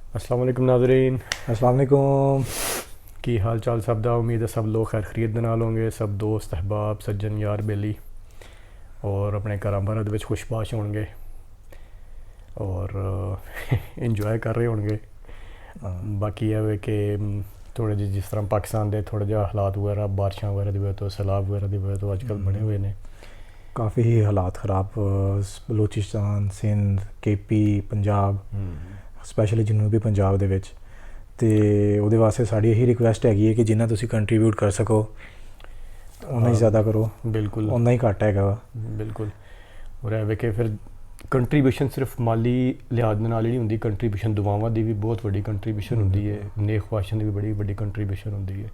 अस्सलाम वालेकुम नाज़रीन, अस्सलाम वालेकुम। की हाल चाल सब दा। उम्मीद है सब लोग खैर खरीद दे नाल होंगे, सब दोस्त अहबाब सज्जन यार बेली और अपने घरां बाहर दे खुशबाश होंगे और इंजॉय कर रहे होंगे। बाकी है वे कि थोड़े जे जिस तरह पाकिस्तान के थोड़े जे हालात वगैरह बारिशां वगैरह की वजह तो सैलाब वगैरह की वजह तो अजकल बने हुए ने काफ़ी ही हालात ख़राब बलूचिस्तान, सिंध, केपी, पंजाब, स्पैशली जनूबी पंजाब दे विच। ते उहदे वास्ते साड़ी यही रिक्वेस्ट हैगी है कि जिन्ना तुसी कंट्रीब्यूट कर सको उन्ना ही ज़्यादा करो, बिल्कुल उन्ना ही घट्ट हैगा वा। बिल्कुल। और है वे कि फिर कंट्रीब्यूशन सिर्फ माली लिहाज दे नाल ही नहीं हुंदी, कंट्रीब्यूशन दुआवां दी भी बहुत वड्डी कंट्रीब्यूशन हुंदी है, नेक ख्वाहिशां दी भी बड़ी वड्डी कंट्रीब्यूशन हुंदी है।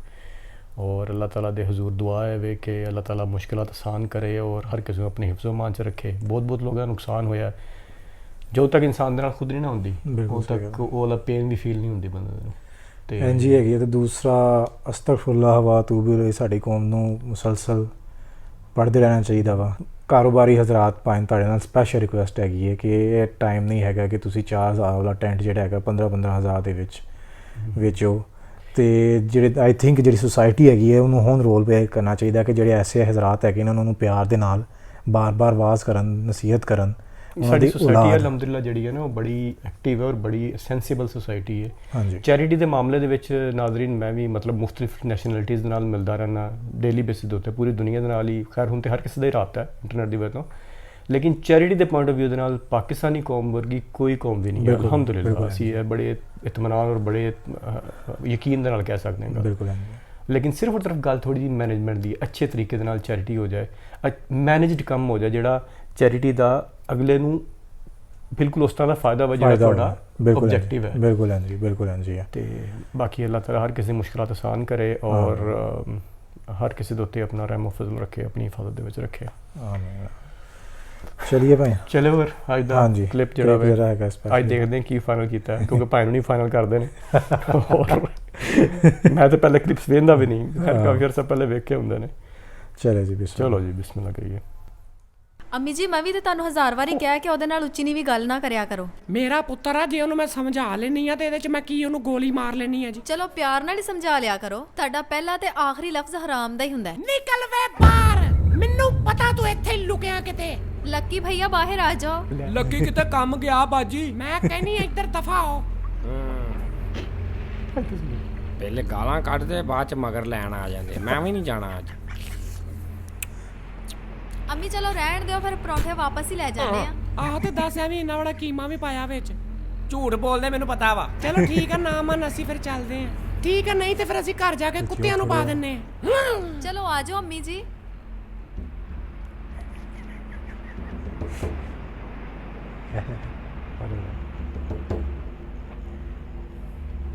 और अल्लाह ताला दे हुजूर दुआ है वे कि अल्लाह ताला मुश्किलात आसान करे और हर किसी को अपने हिफ्ज़ो मान च रखे। बहुत बहुत लोगों का नुकसान होया जो तक इंसान दे नाल खुद नहीं ना हुंदी उदों तक वो वाला पेन भी फील नहीं हुंदी बंदे नूं। ते एन जी हैगी है। ते दूसरा अस्तगफुरुल्लाह वा तूबू इलैह साडी कौम नूं मुसलसल पढ़ते रहना चाहिए वा। कारोबारी हज़रात भाएं तुहाडे नाल स्पैशल रिक्वेस्ट हैगी है कि ये टाइम नहीं हैगा कि तुसी 4,000 वाला टेंट जिहड़ा हैगा 15-15,000 दे विच वेचो। तो ਜਿਹੜੇ आई थिंक ਜਿਹੜੀ सोसाइटी हैगी है ਉਹਨੂੰ ਹੁਣ रोल प्ले करना चाहिए कि ਜਿਹੜੇ ऐसे हज़रात हैगे ने उन्होंने प्यार ਦੇ ਨਾਲ बार-बार वाज करन, नसीहत करन। साडी सोसाइटी अलहमदुलिल्लाह जिहड़ी है ना वो बड़ी एक्टिव है और बड़ी सेंसिबल सोसाइटी है। हाँ जी। चैरिटी के मामले दे विच नाज़रीन मैं भी मतलब मुख्तलिफ नैशनैलिटीज़ दे नाल मिलदा रहना डेली बेसिस दे उत्ते पूरी दुनिया दे नाल ही। खैर हुण ते हर किसी दा ही राबता है इंटरनेट दी वजह तो, लेकिन चैरिटी के पॉइंट ऑफ व्यू दे नाल पाकिस्तानी कौम वर्गी कोई कौम भी नहीं है अलहमदुलिल्लाह। असीं बड़े इत्मीनान और बड़े यकीन दे नाल कह सकदे हां। बिल्कुल। लेकिन सिर्फ और सिर्फ गल थोड़ी जी मैनेजमेंट दी अच्छे तरीके दे नाल चैरिटी हो जाए, मैनेजड कम हो जाए जिहड़ा चैरिटी दा अगले नूं बिल्कुल उस तरह का फायदा वा जिहड़ा तुहाडा ऑब्जेक्टिव है। बिल्कुल हां जी, बिल्कुल हां जी। ते बाकी अल्लाह ताला हर किसी मुश्किलात आसान करे और हर किसी दे उत्ते अपना रहम फजल रखे, अपनी हिफाजत दे विच रखे। आमीन। चलिए भाई चलो फिर अज दा क्लिप जिहड़ा हैगा अज देखदे की फाइनल कीता है क्योंकि भाई नूं नहीं फाइनल करदे ने और मैं तो पहले क्लिप्स वेंदा भी नहीं, खैर काफी अरसा पहले वेख के हुंदे ने। चलो जी बिस्मिल्लाह। चलो जी बिस्मिल्लाह करिए। ਅੰਮੀ ਜੀ ਮੈਂ ਵੀ ਤੇ ਤੁਹਾਨੂੰ 1000 ਵਾਰੀ ਕਿਹਾ ਕਿ ਉਹਦੇ ਨਾਲ ਉੱਚੀ ਨੀਵੀਂ ਗੱਲ ਨਾ ਕਰਿਆ ਕਰੋ। ਮੇਰਾ ਪੁੱਤਰ ਆ, ਜੇ ਉਹਨੂੰ ਮੈਂ ਸਮਝਾ ਲੈਣੀ ਆ ਤੇ ਇਹਦੇ ਚ ਮੈਂ ਕੀ ਉਹਨੂੰ ਗੋਲੀ ਮਾਰ ਲੈਣੀ ਆ ਜੀ। ਚਲੋ ਪਿਆਰ ਨਾਲ ਹੀ ਸਮਝਾ ਲਿਆ ਕਰੋ, ਤੁਹਾਡਾ ਪਹਿਲਾ ਤੇ ਆਖਰੀ ਲਫ਼ਜ਼ ਹਰਾਮ ਦਾ ਹੀ ਹੁੰਦਾ ਹੈ। ਨਿਕਲ ਵੇ ਬਾਹਰ, ਮੈਨੂੰ ਪਤਾ ਤੂੰ ਇੱਥੇ ਲੁਕਿਆ ਕਿਤੇ। ਲੱਕੀ ਭਈਆ ਬਾਹਰ ਆ ਜਾਓ। ਲੱਕੀ ਕਿਤੇ ਕੰਮ ਗਿਆ ਬਾਜੀ, ਮੈਂ ਕਹਿੰਨੀ ਇੱਧਰ ਦਫਾ ਹੋ। ਪਹਿਲੇ ਗਾਲਾਂ ਕੱਢਦੇ ਬਾਅਦ ਚ ਮਗਰ ਲੈਣ ਆ ਜਾਂਦੇ। ਮੈਂ ਵੀ ਨਹੀਂ ਜਾਣਾ ਅੱਜ। ਅੰਮੀ ਚਲੋ ਰਹਿਣ ਦਿਓ, ਫਿਰ ਪਰੌਂਠੇ ਵਾਪਸ ਹੀ ਲੈ ਜਾਂਦੇ ਆ। ਆਹੋ ਤੇ ਦੱਸ ਐਵੇਂ ਇੰਨਾ ਬੜਾ ਕੀਮਾ ਵੀ ਪਾਇਆ ਵਿੱਚ। ਝੂਠ ਬੋਲਦੇ ਮੈਨੂੰ ਪਤਾ ਵਾ। ਚਲੋ ਠੀਕ ਆ, ਨਾ ਮੰਨ ਅਸੀਂ ਫਿਰ ਚੱਲਦੇ ਆ। ਠੀਕ ਆ, ਨਹੀਂ ਤੇ ਫਿਰ ਅਸੀਂ ਘਰ ਜਾ ਕੇ ਕੁੱਤਿਆਂ ਨੂੰ ਪਾ ਦਿੰਨੇ ਆ। ਚਲੋ ਆ ਜਾਓ ਅੰਮੀ ਜੀ।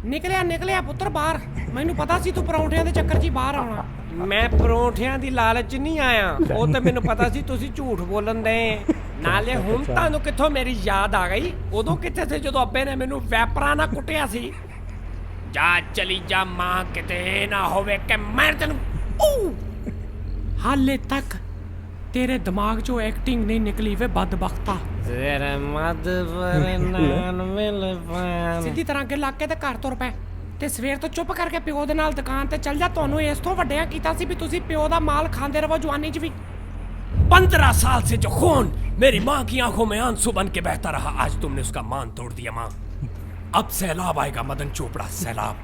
ਨਿਕਲਿਆ ਪੁੱਤਰ ਬਾਹਰ। ਮੈਨੂੰ ਪਤਾ ਸੀ ਤੂੰ ਪਰੌਂਠਿਆਂ ਦੇ ਚੱਕਰ 'ਚ ਹੀ ਬਾਹਰ ਆਉਣਾ। ਮੈਂ ਪਰੌਂਠਿਆਂ ਦੀ ਲਾਲਚ ਨਹੀਂ ਆਇਆ, ਉਹ ਤਾਂ ਮੈਨੂੰ ਪਤਾ ਸੀ ਤੁਸੀਂ ਝੂਠ ਬੋਲਣ ਦੇ। ਨਾਲੇ ਹੁਣ ਤੁਹਾਨੂੰ ਕਿੱਥੋਂ ਮੇਰੀ ਯਾਦ ਆ ਗਈ? ਉਦੋਂ ਕਿੱਥੇ ਸੀ ਜਦੋਂ ਅੱਬੇ ਨੇ ਮੈਨੂੰ ਵੈਪਰਾਂ ਨਾਲ ਕੁੱਟਿਆ ਸੀ? ਜਾ ਚਲੀ ਜਾ ਮਾਂ, ਕਿਤੇ ਨਾ ਹੋਵੇ ਕਿ ਮੈਂ ਤੈਨੂੰ। ਹਾਲੇ ਤੱਕ ਤੇਰੇ ਦਿਮਾਗ 'ਚੋਂ ਐਕਟਿੰਗ ਨਹੀਂ ਨਿਕਲੀ ਵੇ ਬਦਬਖਤਾ। ਤੇਰੇ ਮਦ ਪਰ ਨਾਨ ਮਿਲ ਪਾਨ। ਸਿੱਧੀ ਤਰ੍ਹਾਂ ਅੱਗੇ ਲੱਗ ਕੇ ਤੇ ਘਰ ਤੁਰ ਪੈ ਤੇ ਸਵੇਰ ਤੋਂ ਚੁੱਪ ਕਰਕੇ ਪਿਓ ਦੇ ਨਾਲ ਦੁਕਾਨ ਤੇ ਚੱਲ ਜਾ। ਤੁਹਾਨੂੰ ਇਸ ਤੋਂ ਵੱਡਿਆਂ ਕੀਤਾ ਸੀ ਵੀ ਤੁਸੀਂ ਪਿਓ ਦਾ ਮਾਲ ਖਾਂਦੇ ਰਹੋ ਜਵਾਨੀ 'ਚ ਵੀ। 15 साल से जो खून मेरी माँ की आंखों में आंसू बन के बहता रहा, आज तुमने उसका मान तोड़ दिया माँ। अब सैलाब आएगा मदन चोपड़ा, सैलाब।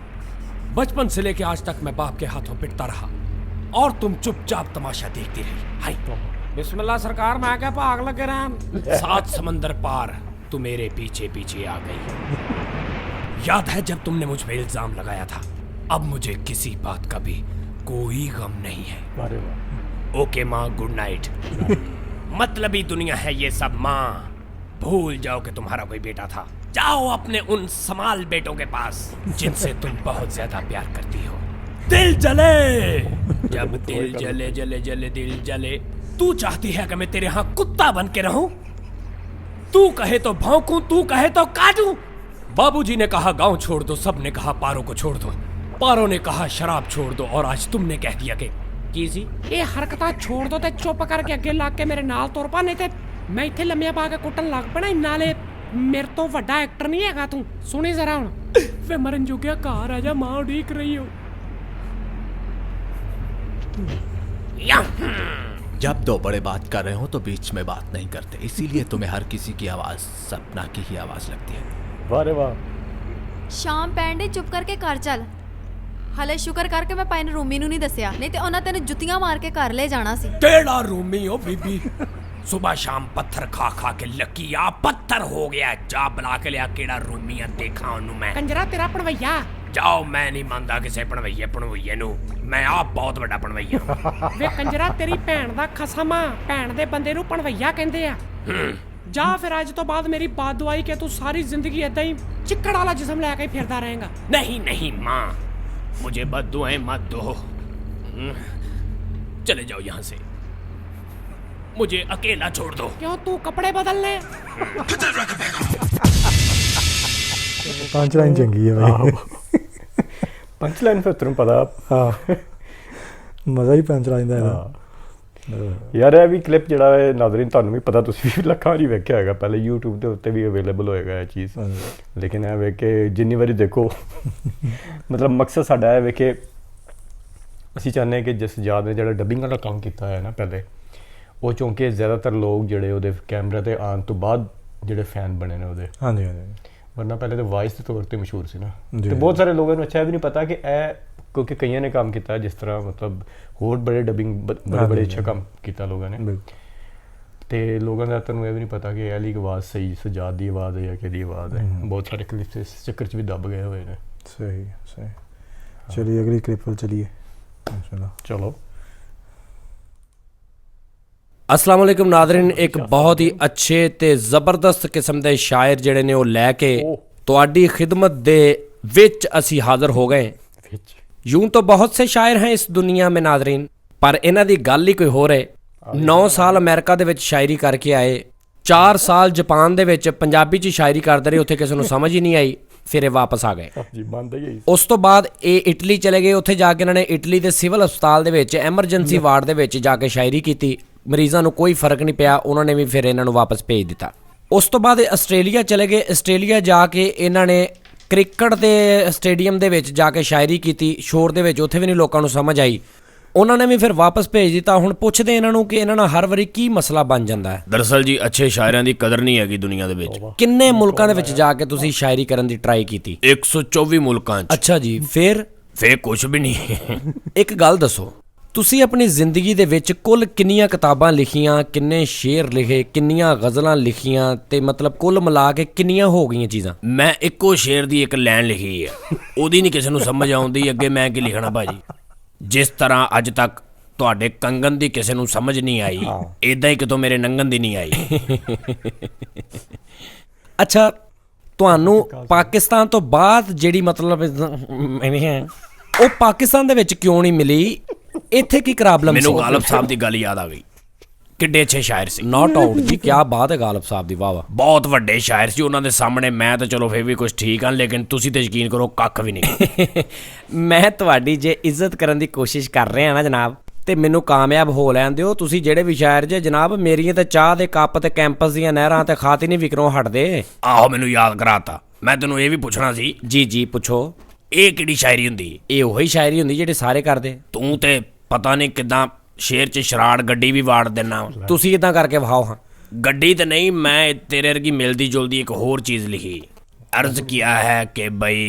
बचपन से लेके आज तक मैं बाप के हाथों पिटता रहा और तुम चुपचाप तमाशा देखती रही। हाय बिस्मिल्लाह सरकार, मैं क्या भाग लगे रहन। 7 समंदर पार तू मेरे पीछे पीछे आ गई। याद है जब तुमने मुझ पे इल्जाम लगाया था? अब मुझे किसी बात का भी कोई गम नहीं है। अरे वाह। ओके माँ, गुड नाइट। मतलबी दुनिया है ये सब माँ, भूल जाओ कि तुम्हारा कोई बेटा था। जाओ अपने उन समाल बेटों के पास जिनसे तुम बहुत ज्यादा प्यार करती हो। दिल जले, जब दिल जले जले जले दिल जले। तू चाहती है कि मैं तेरे यहाँ कुत्ता बन के रहूं? तू कहे तो भौंकूं, तू कहे तो काटूं। बाबूजी ने कहा गांव छोड़ दो, सबने कहा पारों को छोड़ दो, पारों ने कहा शराब छोड़ दो, और आज तुमने कह दिया कि ਕੀ ਸੀ? ਇਹ ਹਰਕਤਾਂ ਛੋੜ ਦੋ ਤੇ ਚੁੱਪ ਕਰਕੇ ਅੱਗੇ ਲੱਗ ਕੇ ਮੇਰੇ ਨਾਲ ਤੁਰ ਪਾ, ਨਹੀਂ ਤੇ मैं इत्थे लम्मिया पा के कुट्टन लग पैना। नाले मेरे तो वड्डा एक्टर नहीं हैगा तू। सुनी जरा हुण। ਵੇ ਮਰਨ ਜੋਗਿਆ ਘਰ ਆ ਜਾ, ਮਾਂ ਉਡੀਕ ਰਹੀ ਹੋ। जब दो बड़े बात कर रहे हो तो बीच में बात नहीं करते, इसीलिए तुम्हें हर किसी की आवाज सपना की ही आवाज लगती है। ਵਾਹ ਰੇ ਵਾਹ। ਸ਼ਾਮ ਪੈਣ ਦੇ, ਚੁੱਪ ਕਰਕੇ ਘਰ ਚੱਲ। ਹਲੇ ਸ਼ੁਕਰ ਕਰਕੇ ਮੈਂ ਪਾਇਨ ਰੂਮੀ ਨੂੰ ਨਹੀਂ ਦੱਸਿਆ, ਨਹੀਂ ਤੇ ਉਹਨਾਂ ਤੈਨੂੰ ਜੁੱਤੀਆਂ ਮਾਰ ਕੇ ਘਰ ਲੈ ਜਾਣਾ ਸੀ। टेढ़ा रूमी हो बीबी, सुबह शाम पत्थर खा खा के लकीया पत्थर हो गया। जा बुला के लिया केड़ा रूमी है, देखा ओनू मैं। ਕੰਜਰਾ ਤੇਰਾ ਭਣਵਈਆ। जाओ, मैं नहीं मानता किसी भणवैये भणवैये नू, मैं आप बहुत बड़ा भणवैया। ਵੇ ਕੰਜਰਾ ਤੇਰੀ ਭੈਣ ਦਾ ਖਸਮ ਆ, ਭੈਣ ਦੇ ਬੰਦੇ ਨੂੰ ਭਣਵਈਆ ਕਹਿੰਦੇ ਆ। ਜਾ ਫਿਰ ਅੱਜ ਤੋਂ ਬਾਅਦ ਮੇਰੀ ਬਾਦਦੁਆਈ ਕਿ ਤੂੰ ਸਾਰੀ ਜ਼ਿੰਦਗੀ ਏਦਾਂ ਹੀ ਚਿੱਕੜ ਵਾਲਾ ਜਿਸਮ ਲੈ ਕੇ ਫਿਰਦਾ ਰਹੇਗਾ। नहीं नहीं माँ, मुझे बद्दुआएं मत दो। चले जाओ यहाँ से, मुझे अकेला छोड़ दो। ਕਿਉਂ ਤੂੰ ਕੱਪੜੇ ਬਦਲਨੇ? ਪੰਜ ਲਾਈਨ ਚੰਗੀ ਹੈ ਬਾਈ। ਪੰਚ ਲਾਈਨ ਫਿਰ ਤੈਨੂੰ ਪਤਾ। ਹਾਂ ਮਜ਼ਾ ਹੀ ਪੰਜ ਲਾਈਨ ਦਾ ਇਹਦਾ। ਯਾਰ ਇਹ ਵੀ ਕਲਿੱਪ ਜਿਹੜਾ ਹੈ ਨਾਜ਼ਰੀਨ ਤੁਹਾਨੂੰ ਵੀ ਪਤਾ, ਤੁਸੀਂ ਵੀ ਲੱਖਾਂ ਵਾਰੀ ਵੇਖਿਆ ਹੋਏਗਾ, ਪਹਿਲੇ YouTube ਦੇ ਉੱਤੇ ਵੀ ਅਵੇਲੇਬਲ ਹੋਏਗਾ ਇਹ ਚੀਜ਼। ਲੇਕਿਨ ਇਹ ਵੇਖ ਕੇ ਜਿੰਨੀ ਵਾਰੀ ਦੇਖੋ ਮਤਲਬ ਮਕਸਦ ਸਾਡਾ ਇਹ ਵੇ ਕਿ ਅਸੀਂ ਚਾਹੁੰਦੇ ਹਾਂ ਕਿ ਜਿਸ ਯਾਦ ਨੇ ਜਿਹੜਾ ਡੱਬਿੰਗ ਵਾਲਾ ਕੰਮ ਕੀਤਾ ਹੈ ਨਾ ਪਹਿਲੇ, ਉਹ ਚੌਂਕੇ ਜ਼ਿਆਦਾਤਰ ਲੋਕ ਜਿਹੜੇ ਉਹਦੇ ਕੈਮਰੇ ਤੇ ਆਉਣ ਤੋਂ ਬਾਅਦ ਜਿਹੜੇ ਫੈਨ ਬਣੇ ਨੇ ਉਹਦੇ। ਹਾਂਜੀ ਹਾਂਜੀ। ਵਰਨਾ ਪਹਿਲੇ ਤਾਂ ਵਾਇਸ ਦੇ ਤੌਰ ਤੇ ਮਸ਼ਹੂਰ ਸੀ ਨਾ, ਜੀ। ਤੇ ਬਹੁਤ ਸਾਰੇ ਲੋਕਾਂ ਨੂੰ ਅੱਛਾ ਵੀ ਨਹੀਂ ਪਤਾ ਕਿ ਇਹ, ਕਿਉਂਕਿ ਕਈਆਂ ਨੇ ਕੰਮ ਕੀਤਾ ਜਿਸ ਤਰ੍ਹਾਂ ਮਤਲਬ ਹੋਰ ਬੜੇ ਡਬਿੰਗ ਬੜੇ ਅੱਛਾ ਕੰਮ ਕੀਤਾ ਲੋਕਾਂ ਨੇ, ਤੇ ਲੋਕਾਂ ਦਾ ਤੁਹਾਨੂੰ ਇਹ ਵੀ ਨਹੀਂ ਪਤਾ ਕਿ ਇਹ ਵਾਲੀ ਆਵਾਜ਼ ਸਹੀ ਸਜਾਦ ਦੀ ਆਵਾਜ਼ ਹੈ ਜਾਂ ਕਿਹਦੀ ਆਵਾਜ਼ ਹੈ। ਬਹੁਤ ਸਾਰੇ ਕਲਿੱਪ ਇਸ ਚੱਕਰ 'ਚ ਵੀ ਦੱਬ ਗਏ ਹੋਏ ਨੇ। ਸਹੀ ਸਹੀ। ਚਲਿए अगली क्लिप पर चलिए। ਚਲੋ। अस्सलाम वालेकुम नाज़रीन, एक बहुत ही अच्छे ਤੇ ਜ਼ਬਰਦਸਤ ਕਿਸਮ ਦੇ ਸ਼ਾਇਰ ਜਿਹੜੇ ਨੇ ਉਹ ਲੈ ਕੇ ਤੁਹਾਡੀ ਖਿਦਮਤ ਦੇ ਵਿੱਚ ਅਸੀਂ ਹਾਜ਼ਰ ਹੋ ਗਏ। यूं तो बहुत से शायर हैं इस दुनिया में नाज़रीन, पर इन्हां दी गल ही कोई होर है। 9 साल ਅਮਰੀਕਾ ਦੇ ਵਿੱਚ ਸ਼ਾਇਰੀ ਕਰਕੇ ਆਏ, 4 ਸਾਲ ਜਾਪਾਨ ਦੇ ਵਿੱਚ ਪੰਜਾਬੀ 'ਚ ਸ਼ਾਇਰੀ ਕਰਦੇ ਰਹੇ, ਉੱਥੇ ਕਿਸੇ ਨੂੰ ਸਮਝ ਹੀ ਨਹੀਂ ਆਈ, ਫਿਰ ਇਹ ਵਾਪਸ ਆ ਗਏ। ਜੀ ਬੰਦ ਹੀ। ਉਸ ਤੋਂ ਬਾਅਦ ਇਹ ਇਟਲੀ ਚਲੇ ਗਏ, ਉੱਥੇ ਜਾ ਕੇ ਇਹਨਾਂ ਨੇ ਇਟਲੀ ਦੇ ਸਿਵਲ ਹਸਪਤਾਲ ਦੇ ਵਿੱਚ ਐਮਰਜੈਂਸੀ ਵਾਰਡ ਦੇ ਵਿੱਚ ਜਾ ਕੇ ਸ਼ਾਇਰੀ ਕੀਤੀ। ਮਰੀਜ਼ਾਂ ਨੂੰ ਕੋਈ ਫਰਕ ਨਹੀਂ ਪਿਆ, ਉਹਨਾਂ ਨੇ ਵੀ ਫਿਰ ਇਹਨਾਂ ਨੂੰ ਵਾਪਸ ਭੇਜ ਦਿੱਤਾ। ਉਸ ਤੋਂ ਬਾਅਦ ਇਹ ਆਸਟ੍ਰੇਲੀਆ ਚਲੇ ਗਏ, ਆਸਟ੍ਰੇਲੀਆ ਜਾ ਕੇ ਇਹਨਾਂ ਨੇ ਕ੍ਰਿਕਟ ਦੇ ਸਟੇਡੀਅਮ ਦੇ ਵਿੱਚ ਜਾ ਕੇ ਸ਼ਾਇਰੀ ਕੀਤੀ, ਸ਼ੋਰ ਦੇ ਵਿੱਚ, ਉੱਥੇ ਵੀ ਨਹੀਂ ਲੋਕਾਂ ਨੂੰ ਸਮਝ ਆਈ, ਉਹਨਾਂ ਨੇ ਵੀ ਫਿਰ ਵਾਪਸ ਭੇਜ ਦਿੱਤਾ। ਹੁਣ ਪੁੱਛਦੇ ਇਹਨਾਂ ਨੂੰ ਕਿ ਇਹਨਾਂ ਨਾਲ ਹਰ ਵਾਰੀ ਕੀ ਮਸਲਾ ਬਣ ਜਾਂਦਾ ਹੈ। दरअसल जी अच्छे शायरां ਦੀ ਕਦਰ ਨਹੀਂ ਹੈਗੀ ਦੁਨੀਆ ਦੇ ਵਿੱਚ। ਕਿੰਨੇ ਮੁਲਕਾਂ ਦੇ ਵਿੱਚ ਜਾ ਕੇ ਤੁਸੀਂ ਸ਼ਾਇਰੀ ਕਰਨ ਦੀ ਟਰਾਈ ਕੀਤੀ? 124 ਮੁਲਕਾਂ 'ਚ। ਅੱਛਾ ਜੀ, ਫਿਰ ਕੁਝ ਵੀ ਨਹੀਂ। ਇੱਕ ਗੱਲ ਦੱਸੋ, ਤੁਸੀਂ ਆਪਣੀ ਜ਼ਿੰਦਗੀ ਦੇ ਵਿੱਚ ਕੁੱਲ ਕਿੰਨੀਆਂ ਕਿਤਾਬਾਂ ਲਿਖੀਆਂ, ਕਿੰਨੇ ਸ਼ੇਰ ਲਿਖੇ, ਕਿੰਨੀਆਂ ਗਜ਼ਲਾਂ ਲਿਖੀਆਂ, ਤੇ ਮਤਲਬ ਕੁੱਲ ਮਿਲਾ ਕੇ ਕਿੰਨੀਆਂ ਹੋ ਗਈਆਂ ਚੀਜ਼ਾਂ? ਮੈਂ ਇੱਕੋ ਸ਼ੇਰ ਦੀ ਇੱਕ ਲਾਈਨ ਲਿਖੀ ਹੈ, ਉਹਦੀ ਨਹੀਂ ਕਿਸੇ ਨੂੰ ਸਮਝ ਆਉਂਦੀ, ਅੱਗੇ ਮੈਂ ਕੀ ਲਿਖਣਾ ਭਾਜੀ। ਜਿਸ ਤਰ੍ਹਾਂ ਅੱਜ ਤੱਕ ਤੁਹਾਡੇ ਕੰਗਨ ਦੀ ਕਿਸੇ ਨੂੰ ਸਮਝ ਨਹੀਂ ਆਈ, ਇਦਾਂ ਹੀ ਕਿਤੋਂ ਮੇਰੇ ਨੰਗਨ ਦੀ ਨਹੀਂ ਆਈ। ਅੱਛਾ, ਤੁਹਾਨੂੰ ਪਾਕਿਸਤਾਨ ਤੋਂ ਬਾਅਦ ਜਿਹੜੀ ਮਤਲਬ ਉਹ ਪਾਕਿਸਤਾਨ ਦੇ ਵਿੱਚ ਕਿਉਂ ਨਹੀਂ ਮਿਲੀ? ਇੱਥੇ ਕੀ ਪ੍ਰੋਬਲਮ ਸੀ? ਮੈਨੂੰ ਗਾਲਬ ਸਾਹਿਬ ਦੀ ਗੱਲ ਯਾਦ ਆ ਗਈ, ਕਿੱਡੇ ਅੱਛੇ ਸ਼ਾਇਰ ਸੀ। ਨਾਟ ਆਊਟ ਜੀ, ਕੀ ਬਾਤ ਹੈ ਗਾਲਬ ਸਾਹਿਬ ਦੀ, ਵਾਹ ਵਾਹ। ਬਹੁਤ ਵੱਡੇ ਸ਼ਾਇਰ ਸੀ, ਉਹਨਾਂ ਦੇ ਸਾਹਮਣੇ ਮੈਂ ਤਾਂ ਚਲੋ ਫਿਰ ਵੀ ਕੁਝ ਠੀਕ ਹਾਂ, ਲੇਕਿਨ ਤੁਸੀਂ ਤੇ ਯਕੀਨ ਕਰੋ ਕੱਖ ਵੀ ਨਹੀਂ। ਮੈਂ ਤੁਹਾਡੀ ਜੇ ਇੱਜ਼ਤ ਕਰਨ ਦੀ ਕੋਸ਼ਿਸ਼ ਕਰ ਰਿਹਾ ਨਾ ਜਨਾਬ, ਤੇ ਮੈਨੂੰ ਕਾਮਯਾਬ ਹੋ ਲੈਣ ਦਿਓ। ਤੁਸੀਂ ਜਿਹੜੇ ਵੀ ਸ਼ਾਇਰ ਜੇ ਜਨਾਬ, ਮੇਰੀਆਂ ਤੇ ਚਾਹ ਦੇ ਕੱਪ ਤੇ ਕੈਂਪਸ ਦੀਆਂ ਨਹਿਰਾਂ ਤੇ ਖਾਤੇ ਨਹੀਂ ਵਿਕਰੋਂ ਹਟਦੇ। ਆਹੋ, ਮੈਨੂੰ ਯਾਦ ਕਰਾਤਾ। ਮੈਂ ਤੈਨੂੰ ਇਹ ਵੀ ਪੁੱਛਣਾ ਸੀ। ਜੀ ਜੀ ਪੁੱਛੋ। ਇਹ ਕਿਹੜੀ ਸ਼ਾਇਰੀ ਹੁੰਦੀ? ਇਹ ਉਹੀ ਸ਼ਾਇਰੀ ਹੁੰਦੀ ਜਿਹੜੀ ਸਾਰੇ ਕਰਦੇ। ਤੂੰ ਤੇ ਪਤਾ ਨਹੀਂ ਕਿੱਦਾਂ ਸ਼ੇਰ 'ਚ ਸ਼ਰਾੜ ਗੱਡੀ ਵੀ ਵਾੜ ਦੇਣਾ। ਤੁਸੀਂ ਇਦਾਂ ਕਰਕੇ ਵਹਾਓ। ਹਾਂ, ਗੱਡੀ ਤੇ ਨਹੀਂ, ਮੈਂ ਤੇਰੇ ਵਰਗੀ ਮਿਲਦੀ ਜੁਲਦੀ ਇੱਕ ਹੋਰ ਚੀਜ਼ ਲਿਖੀ। अर्ज किया है कि भाई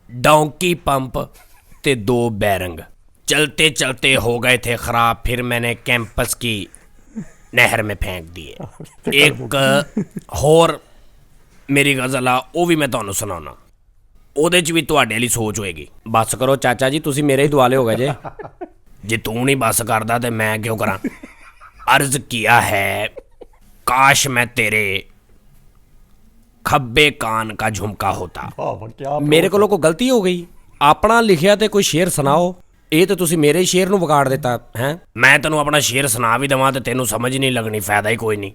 डोंकी पंप ते 2 बैरंग चलते चलते हो गए थे खराब, फिर मैंने कैंपस की नहर में फेंक दिए। एक होर मेरी गज़ल आ, वो भी मैं तुहानू सुनाना, ਉਹਦੇ 'ਚ ਵੀ ਤੁਹਾਡੇ ਵਾਲੀ ਸੋਚ ਹੋਏਗੀ। बस करो चाचा जी, तुसी मेरे ही दुआले हो गए जे। ਜੇ ਤੂੰ ਨਹੀਂ ਬਸ ਕਰਦਾ ਤੇ ਮੈਂ ਕਿਉਂ ਕਰਾਂ। अर्ज किया है काश मैं तेरे खब्बे कान का झुमका होता। मेरे को कोई गलती हो गई? अपना लिखिया ते कोई शेर सुनाओ। ਇਹ ਤਾਂ ਤੁਸੀਂ ਮੇਰੇ ਸ਼ੇਰ ਨੂੰ ਵਿਗਾੜ ਦਿੱਤਾ ਹੈ। ਮੈਂ ਤੈਨੂੰ ਆਪਣਾ ਸ਼ੇਰ ਸੁਣਾ ਵੀ ਦੇਵਾਂ ਤੇ ਤੈਨੂੰ ਸਮਝ ਨਹੀਂ ਲੱਗਣੀ, ਫਾਇਦਾ ਹੀ ਕੋਈ ਨਹੀਂ।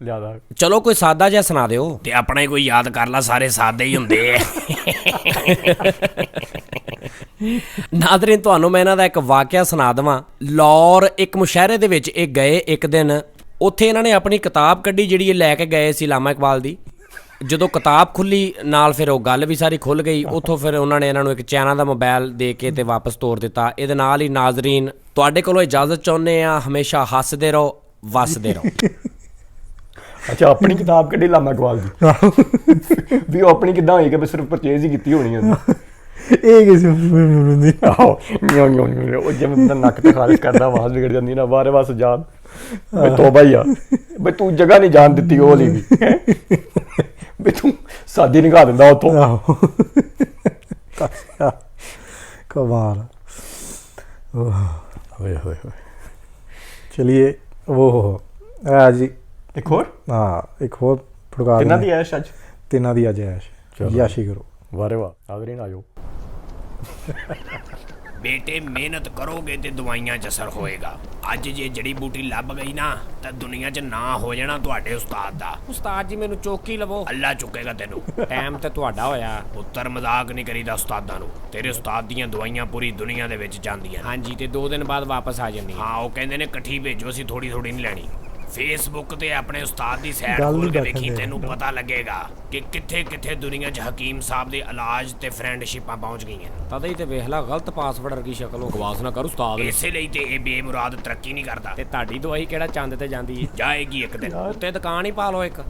ਚਲੋ ਕੋਈ ਸਾਦਾ ਜਿਹਾ ਸੁਣਾ ਦਿਓ। ਤੇ ਆਪਣਾ ਹੀ ਕੋਈ ਯਾਦ ਕਰ ਲਾ, ਸਾਰੇ ਸਾਦੇ ਹੀ ਹੁੰਦੇ ਐ। ਨਾਜ਼ਰੀਨ, ਤੁਹਾਨੂੰ ਮੈਂ ਇਹਨਾਂ ਦਾ ਇੱਕ ਵਾਕਿਆ ਸੁਣਾ ਦੇਵਾਂ। ਲਾਹੌਰ ਇੱਕ ਮੁਸ਼ਾਇਰੇ ਦੇ ਵਿੱਚ ਇਹ ਗਏ ਇੱਕ ਦਿਨ, ਉੱਥੇ ਇਹਨਾਂ ਨੇ ਆਪਣੀ ਕਿਤਾਬ ਕੱਢੀ ਜਿਹੜੀ ਇਹ ਲੈ ਕੇ ਗਏ ਸੀ ਲਾਮਾ ਇਕਬਾਲ ਦੀ। ਜਦੋਂ ਕਿਤਾਬ ਖੁੱਲੀ ਨਾਲ ਫਿਰ ਉਹ ਗੱਲ ਵੀ ਸਾਰੀ ਖੁੱਲ ਗਈ। ਉੱਥੋਂ ਫਿਰ ਉਹਨਾਂ ਨੇ ਇਹਨਾਂ ਨੂੰ ਇੱਕ ਚਾਈਨਾ ਦਾ ਮੋਬਾਈਲ ਦੇ ਕੇ ਤੇ ਵਾਪਸ ਤੋਰ ਦਿੱਤਾ। ਇਹਦੇ ਨਾਲ ਹੀ ਨਾਜ਼ਰੀਨ ਤੁਹਾਡੇ ਕੋਲੋਂ ਇਜਾਜ਼ਤ ਚਾਹੁੰਦੇ ਆ, ਹਮੇਸ਼ਾ ਹੱਸਦੇ ਰਹੋ, ਵੱਸਦੇ ਰਹੋ। ਅੱਛਾ, ਆਪਣੀ ਕਿਤਾਬ ਕੱਢੀ ਲਾਮਾ ਇਕਬਾਲ ਦੀ ਵੀ ਉਹ ਆਪਣੀ ਕਿੱਦਾਂ ਹੋਈ ਕਿ ਬਸ ਸਿਰਫ ਪਰਚੇਜ਼ ਹੀ ਕੀਤੀ ਹੋਣੀ ਹੈ। ਇਹ ਕਿਸੇ ਨੂੰ ਆਹੋ, ਉਹ ਜਿਵੇਂ ਬੰਦਾ ਨੱਕ ਤੇ ਖਾਰਿਸ਼ ਕਰਦਾ ਆਵਾਜ਼ ਵਿਗੜ ਜਾਂਦੀ ਨਾ, ਬਾਰੇ ਬਸ ਜਾਨ ਬਈ ਤੋਬਾ ਹੀ ਆ ਬਈ, ਤੂੰ ਜਗ੍ਹਾ ਨਹੀਂ ਜਾਣ ਦਿੱਤੀ ਉਹ ਲਈ ਵੀ ਬਈ, ਤੂੰ ਸਾਦੀ ਨਿਗਾਹ ਦਿੰਦਾ ਉੱਥੋਂ। ਆਹੋ ਕਮਾਲ। ਹੋਏ ਹੋਏ ਹੋਏ। ਚਲਿਏ ਉਹ ਜੀ ਇੱਕ ਹੋਰ, ਹਾਂ ਇੱਕ ਹੋਰ ਪ੍ਰਕਾਰ ਕਿੰਨਾ ਦੀ ਐਸ਼ ਅੱਜ? ਤਿੰਨਾਂ ਦੀ ਅੱਜ ਐਸ਼। ਚਲੋ। ਯਾਸ਼ੀ ਕਰੋ। ਵਾਰੇ ਵਾਹ, ਨਾਜ਼ਰੀਨ ਆਜੋ। ਬੇਟੇ ਮਿਹਨਤ ਕਰੋਗੇ ਤੇ ਦਵਾਈਆਂ 'ਚ ਅਸਰ ਹੋਏਗਾ। ਅੱਜ ਜੇ ਜੜੀ ਬੂਟੀ ਲੱਭ ਗਈ ਨਾ ਤਾਂ ਦੁਨੀਆ 'ਚ ਨਾਂ ਹੋ ਜਾਣਾ ਤੁਹਾਡੇ ਉਸਤਾਦ ਦਾ। ਉਸਤਾਦ ਜੀ ਮੈਨੂੰ ਚੌਕੀ ਲਵੋ, ਅੱਲਾ ਚੁੱਕੇਗਾ ਤੈਨੂੰ। ਟਾਈਮ ਤੇ ਤੁਹਾਡਾ ਹੋਇਆ। ਪੁੱਤਰ ਮਜ਼ਾਕ ਨਹੀਂ ਕਰੀਦਾ ਉਸਤਾਦਾਂ ਨੂੰ। ਤੇਰੇ ਉਸਤਾਦ ਦੀਆਂ ਦਵਾਈਆਂ ਪੂਰੀ ਦੁਨੀਆ ਦੇ ਵਿੱਚ ਜਾਂਦੀਆਂ ਨੇ। ਹਾਂਜੀ, ਤੇ 2 ਦਿਨ ਬਾਅਦ ਵਾਪਸ ਆ ਜਾਂਦੀ ਹਾਂ, ਉਹ ਕਹਿੰਦੇ ਨੇ ਇਕੱਠੀ ਭੇਜੋ, ਅਸੀਂ ਥੋੜੀ ਥੋੜੀ ਨਹੀਂ ਲੈਣੀ। ਫੇਸਬੁੱਕ ਤੇ ਆਪਣੇ ਉਸਤਾਦ ਦੀ ਸਾਈਟ ਗੱਲ ਖੋਲ ਕੇ ਨਹੀਂ ਵੇਖੀ, ਬੈਠਣ ਤੈਨੂੰ ਪਤਾ ਲੱਗੇਗਾ ਕਿ ਕਿੱਥੇ ਕਿੱਥੇ ਦੁਨੀਆ 'ਚ ਹਕੀਮ ਸਾਹਿਬ ਦੇ ਇਲਾਜ ਤੇ ਫਰੈਂਡਸ਼ਿਪਾਂ ਪਹੁੰਚ ਗਈਆਂ। ਤਦੇ ਹੀ ਤੇ ਵੇਖ ਲਾ, ਗਲਤ ਪਾਸਵਰਡ ਵਰਗੀ ਸ਼ਕਲ ਬਕਵਾਸ ਨਾ ਕਰ ਉਸਤਾਦ। ਇਸੇ ਲਈ ਤੇ ਇਹ ਬੇਮੁਰਾਦ ਤਰੱਕੀ ਨਹੀਂ ਕਰਦਾ। ਤੇ ਤੁਹਾਡੀ ਦਵਾਈ ਕਿਹੜਾ ਚੰਦ ਤੇ ਜਾਂਦੀ ਹੈ? ਜਾਏਗੀ ਇੱਕ ਦਿਨ। ਉੱਤੇ ਦੁਕਾਨ ਹੀ ਪਾ ਲਓ ਇੱਕ,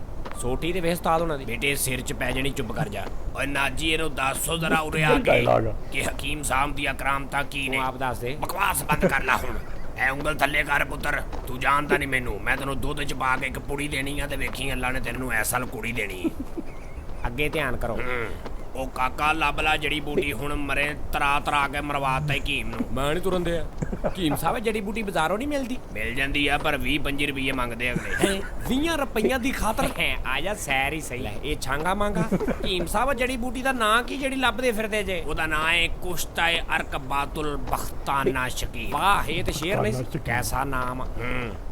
ਸੋਟੀ ਤੇ ਵੇਖ ਉਸਤਾਦ ਉਹਨਾਂ ਦੀ। ਬੇਟੇ ਸਿਰ 'ਚ ਪੈ ਜਾਣੀ, ਚੁੱਪ ਕਰ ਜਾ। ਓਏ ਨਾਜੀ, ਇਹਨੂੰ ਦੱਸੋ ਜ਼ਰਾ ਉਰੇ ਆ ਕੇ ਕਿ ਹਕੀਮ ਸਾਹਿਬ ਦੀਆਂ ਕਰਾਮਤਾਂ ਕੀ ਨੇ। ਤੂੰ ਆਪ ਦੱਸ ਦੇ। ਬਕਵਾਸ ਬੰਦ ਕਰ ਲੈ ਹੁਣ। ਐ ਉਂਗਲ ਥੱਲੇ ਕਰ ਪੁੱਤਰ, ਤੂੰ ਜਾਣਦਾ ਨਹੀਂ ਮੈਨੂੰ। ਮੈਂ ਤੈਨੂੰ ਦੁੱਧ 'ਚ ਪਾ ਕੇ ਇੱਕ ਪੁੜੀ ਦੇਣੀ ਆ ਤੇ ਵੇਖੀ ਅੱਲਾ ਨੇ ਤੈਨੂੰ ਐਸਲ ਕੁੜੀ ਦੇਣੀ। ਅੱਗੇ ਧਿਆਨ ਕਰੋ। ਉਹ ਕਾਕਾ ਲੱਭ ਲਾ ਜੜੀ ਬੂਟੀ, ਹੁਣ ਮਰੇ ਤਰਾ ਤਰਾ ਕੇ ਮਰਵਾਤਾ ਹਕੀਮ ਨੂੰ। ਮੈਂ ਨਹੀਂ ਤੁਰਨ ਦਿਆ। ਹਕੀਮ ਸਾਹਿਬ ਜੜੀ ਬੂਟੀ ਬਾਜ਼ਾਰੋਂ ਨਹੀਂ ਮਿਲਦੀ? ਮਿਲ ਜਾਂਦੀ ਆ ਪਰ 20-25 ਰੁਪਏ ਮੰਗਦੇ ਅਗਲੇ। 20 ਰੁਪਈਆਂ ਦੀ ਖਾਤਰ ਆ ਜਾ ਸੈਰ ਹੀ ਸਹੀ। ਇਹ ਛਾਂਗਾ ਮੰਗਾ। ਹਕੀਮ ਸਾਹਿਬ ਜੜੀ ਬੂਟੀ ਦਾ ਨਾਂ ਕੀ ਜਿਹੜੀ ਲੱਭਦੇ ਫਿਰਦੇ ਜੇ? ਉਹਦਾ ਨਾਂ ਹੈ ਕੁਸ਼ਤਾ-ਏ ਅਰਕਬਾਤੁਲ ਬਖਤਾਨਾ ਸ਼ਕੀਰ। ਵਾਹ, ਇਹ ਤੇ ਸ਼ੇਰ ਨਹੀਂ ਸੀ। ਕੈਸਾ ਨਾਮ।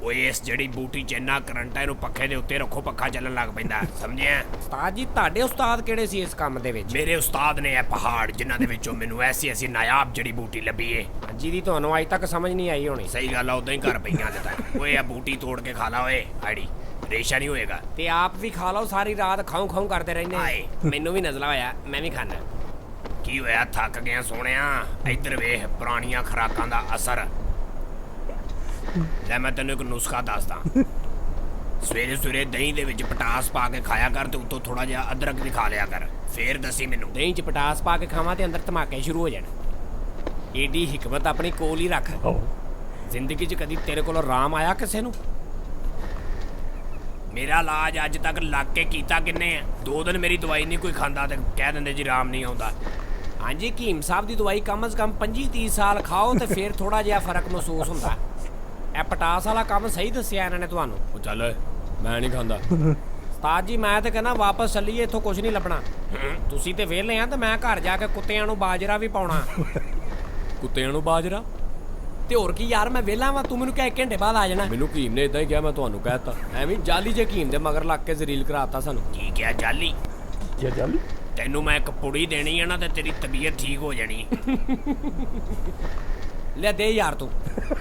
ਉਹ ਇਸ ਜੜੀ ਬੂਟੀ 'ਚ ਇੰਨਾ ਕਰੰਟ ਹੈ, ਇਹਨੂੰ ਪੱਖੇ ਦੇ ਉੱਤੇ ਰੱਖੋ, ਪੱਖਾ ਚੱਲਣ ਲੱਗ ਪੈਂਦਾ। ਸਮਝਿਆ? ਉਸਤਾਦ ਜੀ, ਤੁਹਾਡੇ ਉਸਤਾਦ ਕਿਹੜੇ ਸੀ ਇਸ ਕੰਮ ਦੇ ਵਿੱਚ? ਮੇਰੇ ਉਸਤਾਦ ਨੇ ਇਹ ਪਹਾੜ ਜਿਨ੍ਹਾਂ ਦੇ ਵਿੱਚੋਂ ਮੈਨੂੰ ਐਸੀ ਨਾਇਆਬ ਜੜੀ ਬੂਟੀ ਲੱਭੀ ਏ। ਜਿਹਦੀ ਤੁਹਾਨੂੰ ਅੱਜ ਤੱਕ ਸਮਝ ਨਹੀਂ ਆਈ ਹੋਣੀ। ਸਹੀ ਗੱਲ ਆ, ਉਦਾਂ ਹੀ ਘਰ ਪਈਆਂ ਦਿੱਤਾ। ਓਏ ਆ ਬੂਟੀ ਤੋੜ ਕੇ ਖਾ ਲਾ ਓਏ, ਆੜੀ ਰੇਸ਼ਾ ਨਹੀਂ ਹੋਏਗਾ। ਤੇ ਆਪ ਵੀ ਖਾ ਲਓ, ਸਾਰੀ ਰਾਤ ਖਾਉ ਖਾਉ ਕਰਦੇ ਰਹਿੰਦੇ। ਹਾਏ। ਮੈਨੂੰ ਵੀ ਨਜ਼ਲਾ ਹੋਇਆ, ਮੈਂ ਵੀ ਖਾਣਾ। ਕੀ ਹੋਇਆ, ਥੱਕ ਗਿਆ ਸੋਹਣਿਆ? ਇੱਧਰ ਵੇਖ, ਪੁਰਾਣੀਆਂ ਖੁਰਾਕਾਂ ਦਾ ਅਸਰ। ਲੈ ਮੈਂ ਤੈਨੂੰ ਇੱਕ ਨੁਸਖਾ ਦੱਸਦਾ। ਸਵੇਰੇ ਸਵੇਰੇ ਦਹੀਂ ਦੇ ਵਿੱਚ ਪਟਾਸ ਪਾ ਕੇ ਖਾਇਆ ਕਰ ਤੇ ਉੱਤੋਂ ਥੋੜਾ ਜਿਹਾ ਅਦਰਕ ਵੀ ਖਾ ਲਿਆ ਕਰ। ਫੇਰ ਦੱਸੀ ਮੈਨੂੰ। ਦਹੀਂ 'ਚ ਪਟਾਸ ਪਾ ਕੇ ਖਾਵਾਂ ਤੇ ਅੰਦਰ ਧਮਾਕੇ ਸ਼ੁਰੂ ਹੋ ਜਾਣ। ਏਡੀ ਹਿਕਮਤ ਆਪਣੀ ਕੋਲ ਹੀ ਰੱਖ। ਜ਼ਿੰਦਗੀ 'ਚ ਕਦੀ ਤੇਰੇ ਕੋਲ ਆਰਾਮ ਆਇਆ ਕਿਸੇ ਨੂੰ? ਮੇਰਾ ਇਲਾਜ ਅੱਜ ਤੱਕ ਲੱਗ ਕੇ ਕੀਤਾ ਕਿੰਨੇ ਆ? 2 ਦਿਨ ਮੇਰੀ ਦਵਾਈ ਨਹੀਂ ਕੋਈ ਖਾਂਦਾ ਤੇ ਕਹਿ ਦਿੰਦੇ ਜੀ ਆਰਾਮ ਨਹੀਂ ਆਉਂਦਾ। ਹਾਂਜੀ, ਹਕੀਮ ਸਾਹਿਬ ਦੀ ਦਵਾਈ ਕਮ ਸੇ ਕਮ 25-30 ਸਾਲ ਖਾਓ ਤੇ ਫਿਰ ਥੋੜਾ ਜਿਹਾ ਫਰਕ ਮਹਿਸੂਸ ਹੁੰਦਾ। ਇਹ ਪਟਾਸ ਵਾਲਾ ਕੰਮ ਸਹੀ ਦੱਸਿਆ ਇਹਨਾਂ ਨੇ ਤੁਹਾਨੂੰ। ਉਹ ਚੱਲ, ਮੈਂ ਨਹੀਂ ਖਾਂਦਾ। ਉਸਤਾਦ ਜੀ, ਮੈਂ ਤੇ ਕਹਿੰਦਾ ਵਾਪਸ ਚੱਲੀਏ, ਇੱਥੋਂ ਕੁਝ ਨਹੀਂ ਲੱਭਣਾ। ਤੁਸੀਂ ਤੇ ਵਿਹਲੇ ਆ ਤੇ ਮੈਂ ਘਰ ਜਾ ਕੇ ਕੁੱਤਿਆਂ ਨੂੰ ਬਾਜਰਾ ਵੀ ਪਾਉਣਾ। ਕੁੱਤਿਆਂ ਨੂੰ ਬਾਜਰਾ? ਤੇ ਹੋਰ ਕੀ ਯਾਰ, ਮੈਂ ਵਿਹਲਾ ਵਾਂ, ਤੂੰ ਮੈਨੂੰ ਕਹਿ 1 ਘੰਟੇ ਬਾਅਦ ਆ ਜਾਣਾ। ਮੈਨੂੰ ਹਕੀਮ ਨੇ ਇਦਾਂ ਹੀ ਕਿਹਾ, ਮੈਂ ਤੁਹਾਨੂੰ ਕਹਿਤਾ। ਐਵੇਂ ਜਾਲੀ ਜੇ ਹਕੀਮ ਦੇ ਮਗਰ ਲੱਗ ਕੇ ਜ਼ਰੀਲ ਕਰਾਤਾ ਸਾਨੂੰ। ਕੀ ਕਿਹਾ ਜਾਲੀ? ਕੀ ਜਾਲੀ? ਤੈਨੂੰ ਮੈਂ ਇੱਕ ਪੁੜੀ ਦੇਣੀ ਆ ਨਾ ਤੇ ਤੇਰੀ ਤਬੀਅਤ ਠੀਕ ਹੋ ਜਾਣੀ। ਲੈ ਦੇ ਯਾਰ ਤੂੰ।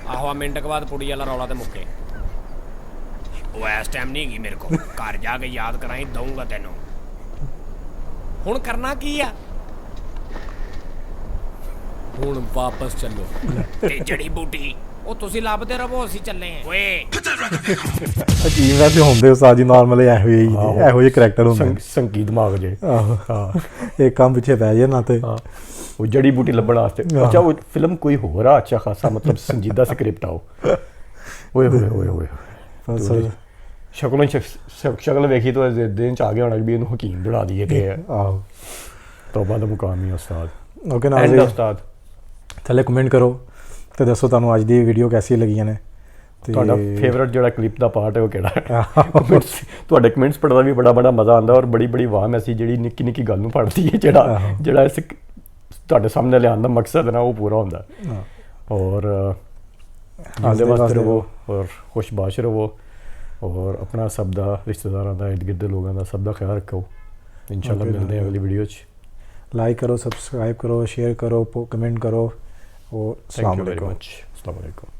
ਆਹੋ, ਮਿੰਟ ਕੁ ਬਾਅਦ ਪੁੜੀ ਵਾਲਾ ਰੌਲਾ ਤੇ ਮੁੱਕੇ। ਉਹ ਇਸ ਟਾਈਮ ਨਹੀਂ ਹੈਗੀ ਮੇਰੇ ਕੋਲ। ਘਰ ਜਾ ਕੇ ਯਾਦ ਕਰਾਈ, ਦਊਂਗਾ ਤੈਨੂੰ। ਹੁਣ ਕਰਨਾ ਕੀ ਆ? ਹੁਣ ਵਾਪਸ ਚੱਲੋ। ਤੇ ਜੜੀ ਬੂਟੀ ਉਹ ਤੁਸੀਂ ਲੱਭਦੇ ਰਹੋ, ਅਸੀਂ ਚੱਲੇ ਆਂ। ਓਏ ਹਕੀਮ ਵੈਸੇ ਹੁੰਦੇ ਉਸਤਾਦ ਜੀ ਨਾਰਮਲ ਇਹੋ ਜਿਹੇ ਕਰੈਕਟਰ ਹੁੰਦੇ। ਸੰਕੀ ਦਿਮਾਗ ਜੇ। ਆਹੋ, ਹਾਂ, ਇਹ ਕੰਮ ਪਿੱਛੇ ਪੈ ਜੇ ਨਾ ਤੇ। ਉਹ ਜੜੀ ਬੂਟੀ ਲੱਭਣ ਵਾਸਤੇ। ਅੱਛਾ, ਉਹ ਫਿਲਮ ਕੋਈ ਹੋਰ ਆ? ਅੱਛਾ ਖਾਸਾ ਮਤਲਬ ਸੰਜੀਦਾ ਸਕ੍ਰਿਪਟ ਆ ਉਹ। ਓਏ ਹੋਏ ਹੋਏ ਹੋਏ। ਸ਼ਕਲ ਵੇਖੀ ਤਾਂ ਦਿਨ ਚ ਆ ਗਿਆ ਹੋਣਾ ਵੀ ਇਹਨੂੰ ਹਕੀਮ ਬਣਾ ਦਈਏ ਤੇ। ਆਹੋ, ਤੋਬਾ ਦਾ ਮੁਕਾਮ ਹੀ ਉਸਤਾਦ। ਓਕੇ ਐਂਡ ਨਾ ਉਸਤਾਦ, ਥੱਲੇ ਕਮੈਂਟ ਕਰੋ ਤੇ ਦੱਸੋ ਤੁਹਾਨੂੰ ਅੱਜ ਦੀ ਵੀਡੀਓ ਕੈਸੀ ਲੱਗੀਆਂ ਨੇ। ਤੇ ਤੁਹਾਡਾ ਫੇਵਰਟ ਜਿਹੜਾ ਕਲਿੱਪ ਦਾ ਪਾਰਟ ਹੈ ਉਹ ਕਿਹੜਾ ਹੈ? ਤੁਹਾਡੇ ਕਮੈਂਟਸ ਪੜ੍ਹਦਾ ਵੀ ਬੜਾ ਮਜ਼ਾ ਆਉਂਦਾ, ਔਰ ਬੜੀ ਵਾਹ ਮੈਸੇਜ ਜਿਹੜੀ ਨਿੱਕੀ ਗੱਲ ਨੂੰ ਪੜ੍ਹਦੀ ਹੈ, ਜਿਹੜਾ ਇਸ ਤੁਹਾਡੇ ਸਾਹਮਣੇ ਲਿਆਉਣ ਦਾ ਮਕਸਦ ਨਾ ਉਹ ਪੂਰਾ ਹੁੰਦਾ। ਔਰ ਆਲੇ ਵਾਸਤੇ ਰਹੋ, ਔਰ ਖੁਸ਼ਬਾਸ਼ ਰਹੋ, ਔਰ ਆਪਣਾ ਸਭ ਦਾ, ਰਿਸ਼ਤੇਦਾਰਾਂ ਦਾ, ਇਰਦ ਗਿਰਦ ਦੇ ਲੋਕਾਂ ਦਾ, ਸਭ ਦਾ ਖਿਆਲ ਰੱਖੋ। ਇੰਸ਼ਾਅੱਲਾ ਮਿਲਦੇ ਹਾਂ ਅਗਲੀ ਵੀਡੀਓ 'ਚ। ਲਾਈਕ ਕਰੋ, ਸਬਸਕ੍ਰਾइब करो, शेयर करो, कमेंट करो और थैंक यू वेरी मच। अस्सलाम वालेकुम।